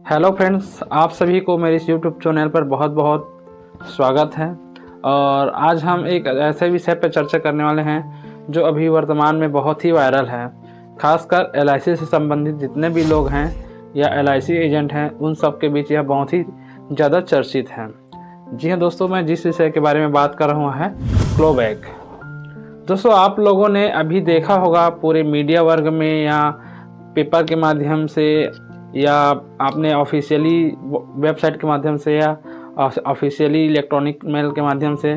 Hello friends, आप सभी को मेरे इस यूट्यूब चैनल पर बहुत बहुत स्वागत है। और आज हम एक ऐसे विषय पर चर्चा करने वाले हैं जो अभी वर्तमान में बहुत ही वायरल है। खासकर एलआईसी से संबंधित जितने भी लोग हैं या एलआईसी एजेंट हैं, उन सब के बीच यह बहुत ही ज़्यादा चर्चित है। जी हाँ दोस्तों, मैं जिस विषय के बारे में बात कर रहा हूँ है क्लोबैक। दोस्तों, आप लोगों ने अभी देखा होगा पूरे मीडिया वर्ग में या पेपर के माध्यम से या आपने ऑफिशियली वेबसाइट के माध्यम से या ऑफिशियली इलेक्ट्रॉनिक मेल के माध्यम से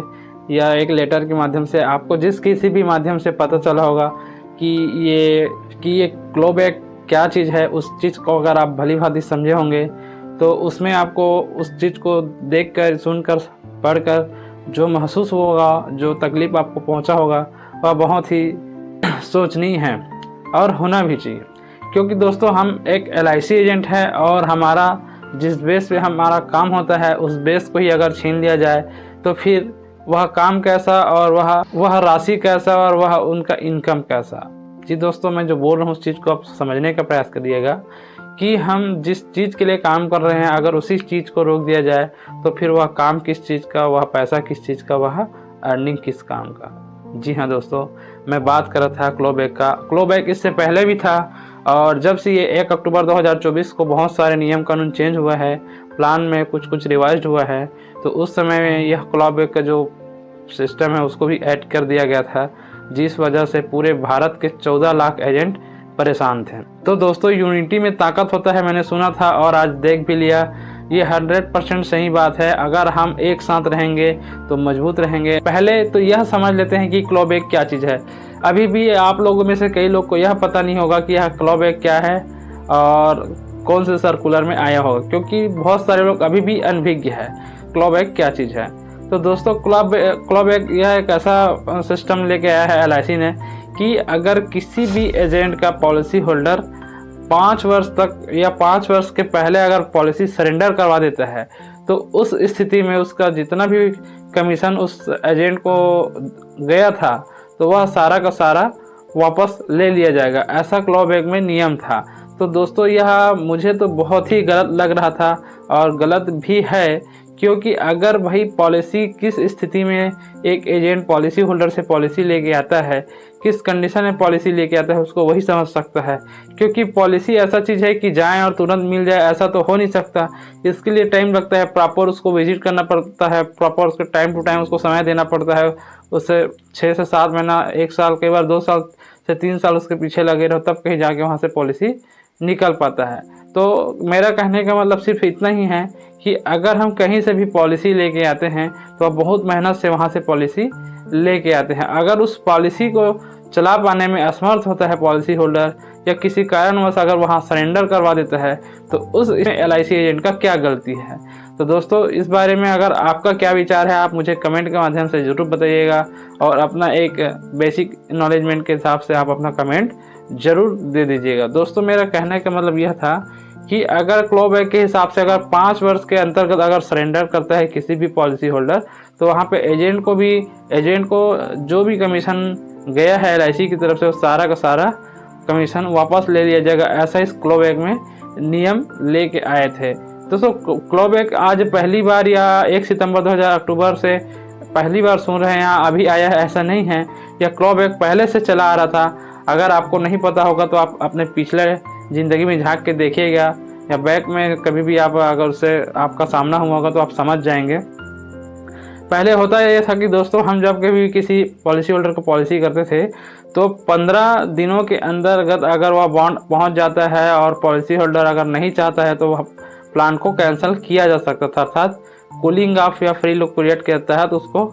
या एक लेटर के माध्यम से आपको किसी भी माध्यम से पता चला होगा कि ये क्लोबैक क्या चीज़ है। उस चीज़ को अगर आप भली भांति समझे होंगे तो उसमें आपको उस चीज़ को देखकर, सुनकर, पढ़कर जो महसूस होगा, जो तकलीफ़ आपको पहुंचा होगा, वह बहुत ही सोचनीय है और होना भी चाहिए। क्योंकि दोस्तों, हम एक एलआईसी एजेंट है और हमारा जिस बेस पे हमारा काम होता है उस बेस को ही अगर छीन लिया जाए तो फिर वह काम कैसा और वह राशि कैसा और वह उनका इनकम कैसा। जी दोस्तों, मैं जो बोल रहा हूँ उस चीज़ को आप समझने का प्रयास करिएगा कि हम जिस चीज़ के लिए काम कर रहे हैं अगर उसी चीज़ को रोक दिया जाए तो फिर वह काम किस चीज़ का, वह पैसा किस चीज़ का, वह अर्निंग किस काम का। जी हाँ दोस्तों, मैं बात कर रहा था क्लोबैक का। क्लोबैक इससे पहले भी था और जब से ये 1 अक्टूबर 2024 को बहुत सारे नियम कानून चेंज हुआ है, प्लान में कुछ रिवाइज हुआ है, तो उस समय में यह क्लोबैक का जो सिस्टम है उसको भी ऐड कर दिया गया था, जिस वजह से पूरे भारत के 14 लाख एजेंट परेशान थे। तो दोस्तों, यूनिटी में ताकत होता है, मैंने सुना था और आज देख भी लिया। ये 100% सही बात है। अगर हम एक साथ रहेंगे तो मजबूत रहेंगे। पहले तो यह समझ लेते हैं कि क्लोबैक क्या चीज़ है। अभी भी आप लोगों में से कई लोग को यह पता नहीं होगा कि यह क्लोबैक क्या है और कौन से सर्कुलर में आया होगा, क्योंकि बहुत सारे लोग अभी भी अनभिज्ञ है क्लोबैक क्या चीज़ है। तो दोस्तों, क्लोबैक यह एक ऐसा सिस्टम लेके आया है एलआईसी ने कि अगर किसी भी एजेंट का पॉलिसी होल्डर 5 वर्ष तक या 5 वर्ष के पहले अगर पॉलिसी सरेंडर करवा देता है तो उस स्थिति में उसका जितना भी कमीशन उस एजेंट को गया था तो वह सारा का सारा वापस ले लिया जाएगा। ऐसा क्लोबैक में नियम था। तो दोस्तों, यह मुझे तो बहुत ही गलत लग रहा था और गलत भी है, क्योंकि अगर भाई पॉलिसी किस स्थिति में एक एजेंट पॉलिसी होल्डर से पॉलिसी लेके आता है, किस कंडीशन में पॉलिसी लेके आता है, उसको वही समझ सकता है। क्योंकि पॉलिसी ऐसा चीज़ है कि जाएं और तुरंत मिल जाए, ऐसा तो हो नहीं सकता। इसके लिए टाइम लगता है, प्रॉपर उसको विजिट करना पड़ता है, प्रॉपर उसको टाइम टू टाइम उसको समय देना पड़ता है। उससे 6 से 7 महीना, 1 साल, कई बार 2 साल से 3 साल उसके पीछे लगे रहो, तब कहीं जाके वहाँ से पॉलिसी निकल पाता है। तो मेरा कहने का मतलब सिर्फ इतना ही है कि अगर हम कहीं से भी पॉलिसी लेके आते हैं तो आप बहुत मेहनत से वहाँ से पॉलिसी लेके आते हैं। अगर उस पॉलिसी को चला पाने में असमर्थ होता है पॉलिसी होल्डर या किसी कारणवश अगर वहाँ सरेंडर करवा देता है तो उस एलआईसी एजेंट का क्या गलती है। तो दोस्तों, इस बारे में अगर आपका क्या विचार है आप मुझे कमेंट के माध्यम से ज़रूर बताइएगा और अपना एक बेसिक नॉलेजमेंट के हिसाब से आप अपना कमेंट ज़रूर दे दीजिएगा। दोस्तों, मेरा कहने का मतलब यह था कि अगर क्लोबैक के हिसाब से अगर 5 वर्ष के अंतर्गत अगर सरेंडर करता है किसी भी पॉलिसी होल्डर तो वहाँ पे एजेंट को जो भी कमीशन गया है एलआईसी की तरफ से वो सारा का सारा कमीशन वापस ले लिया जाएगा। ऐसा इस क्लोबैक में नियम लेके आए थे। दोस्तों, क्लोबैक आज पहली बार या 1 सितंबर 2000 अक्टूबर से पहली बार सुन रहे हैं, अभी आया है, ऐसा नहीं है। यह क्लोबैक पहले से चला आ रहा था। अगर आपको नहीं पता होगा तो आप अपने पिछले ज़िंदगी में झांक के देखिएगा या बैक में कभी भी आप अगर उससे आपका सामना हुआ होगा तो आप समझ जाएंगे। पहले होता यह था कि दोस्तों, हम जब कभी किसी पॉलिसी होल्डर को पॉलिसी करते थे तो 15 दिनों के अंतर्गत अगर वह बॉन्ड पहुंच जाता है और पॉलिसी होल्डर अगर नहीं चाहता है तो वह प्लान को कैंसिल किया जा सकता था, अर्थात कूलिंग ऑफ या फ्री लुक पीरियड के तहत उसको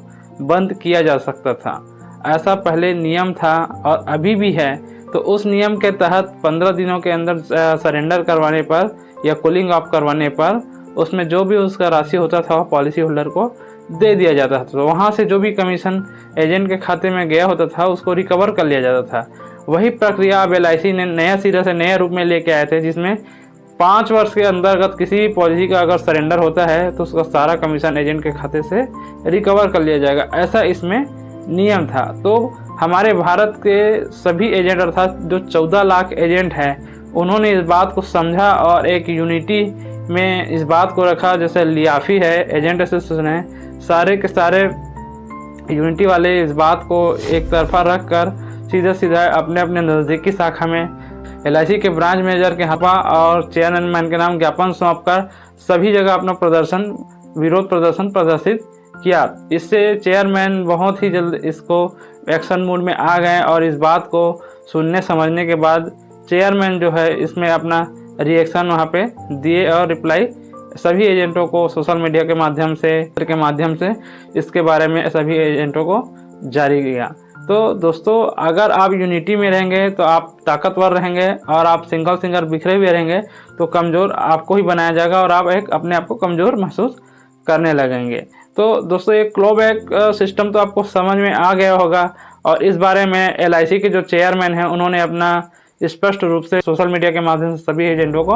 बंद किया जा सकता था। ऐसा पहले नियम था और अभी भी है। तो उस नियम के तहत 15 दिनों के अंदर सरेंडर करवाने पर या कूलिंग ऑफ करवाने पर उसमें जो भी उसका राशि होता था वह पॉलिसी होल्डर को दे दिया जाता था। तो वहाँ से जो भी कमीशन एजेंट के खाते में गया होता था उसको रिकवर कर लिया जाता था। वही प्रक्रिया अब एलआईसी ने नया सिरे से नए रूप में लेके आए थे, जिसमें 5 वर्ष के अंतर्गत किसी भी पॉलिसी का अगर सरेंडर होता है तो उसका सारा कमीशन एजेंट के खाते से रिकवर कर लिया जाएगा। ऐसा इसमें नियम था। तो हमारे भारत के सभी एजेंट अर्थात जो 14 लाख एजेंट हैं उन्होंने इस बात को समझा और एक यूनिटी में इस बात को रखा, जैसे लियाफी है, एजेंट एसोसिएशन है, सारे के सारे यूनिटी वाले इस बात को एक तरफा रख कर सीधा अपने अपने नज़दीकी शाखा में LIC के ब्रांच मैनेजर के हपा और चेयरमैन के नाम ज्ञापन सौंप कर सभी जगह अपना विरोध प्रदर्शन प्रदर्शित किया। इससे चेयरमैन बहुत ही जल्द इसको एक्शन मोड में आ गए और इस बात को सुनने समझने के बाद चेयरमैन जो है इसमें अपना रिएक्शन वहाँ पे दिए और रिप्लाई सभी एजेंटों को सोशल मीडिया के माध्यम से इसके बारे में सभी एजेंटों को जारी किया। तो दोस्तों, अगर आप यूनिटी में रहेंगे तो आप ताकतवर रहेंगे और आप सिंगल बिखरे हुए रहेंगे तो कमज़ोर आपको ही बनाया जाएगा और आप अपने आप को कमज़ोर महसूस करने लगेंगे। तो दोस्तों, एक क्लोबैक सिस्टम तो आपको समझ में आ गया होगा और इस बारे में LIC के जो चेयरमैन हैं उन्होंने अपना स्पष्ट रूप से सोशल मीडिया के माध्यम से सभी एजेंटों को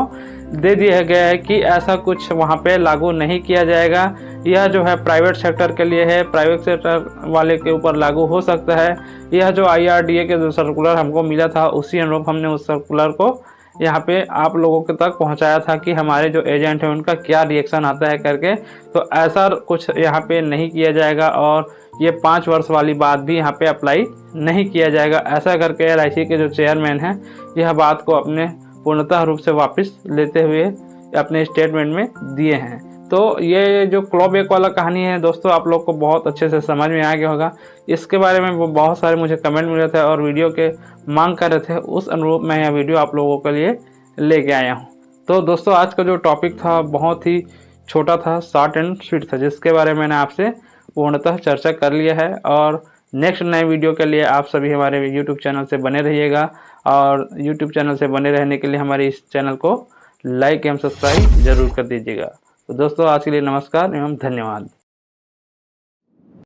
दे दिया गया है कि ऐसा कुछ वहाँ पे लागू नहीं किया जाएगा। यह जो है प्राइवेट सेक्टर के लिए है, प्राइवेट सेक्टर वाले के ऊपर लागू हो सकता है। यह जो IRDA के जो सर्कुलर हमको मिला था उसी अनुरूप हमने उस सर्कुलर को यहाँ पे आप लोगों के तक पहुँचाया था कि हमारे जो एजेंट हैं उनका क्या रिएक्शन आता है करके। तो ऐसा कुछ यहाँ पे नहीं किया जाएगा और ये 5 वर्ष वाली बात भी यहाँ पे अप्लाई नहीं किया जाएगा। ऐसा करके LIC के जो चेयरमैन हैं यह बात को अपने पूर्णतः रूप से वापस लेते हुए अपने स्टेटमेंट में दिए हैं। तो ये जो क्लोबैक वाला कहानी है दोस्तों, आप लोग को बहुत अच्छे से समझ में आ गया होगा। इसके बारे में वो बहुत सारे मुझे कमेंट मिले थे और वीडियो के मांग कर रहे थे, उस अनुरूप मैं यह वीडियो आप लोगों के लिए लेके आया हूँ। तो दोस्तों, आज का जो टॉपिक था बहुत ही छोटा था, शॉर्ट एंड स्वीट था, जिसके बारे में मैंने आपसे पूर्णतः चर्चा कर लिया है। और नेक्स्ट नए वीडियो के लिए आप सभी हमारे YouTube चैनल से बने रहिएगा और YouTube चैनल से बने रहने के लिए हमारे इस चैनल को लाइक एवं सब्सक्राइब जरूर कर दीजिएगा। तो दोस्तों, आज के लिए नमस्कार एवं धन्यवाद।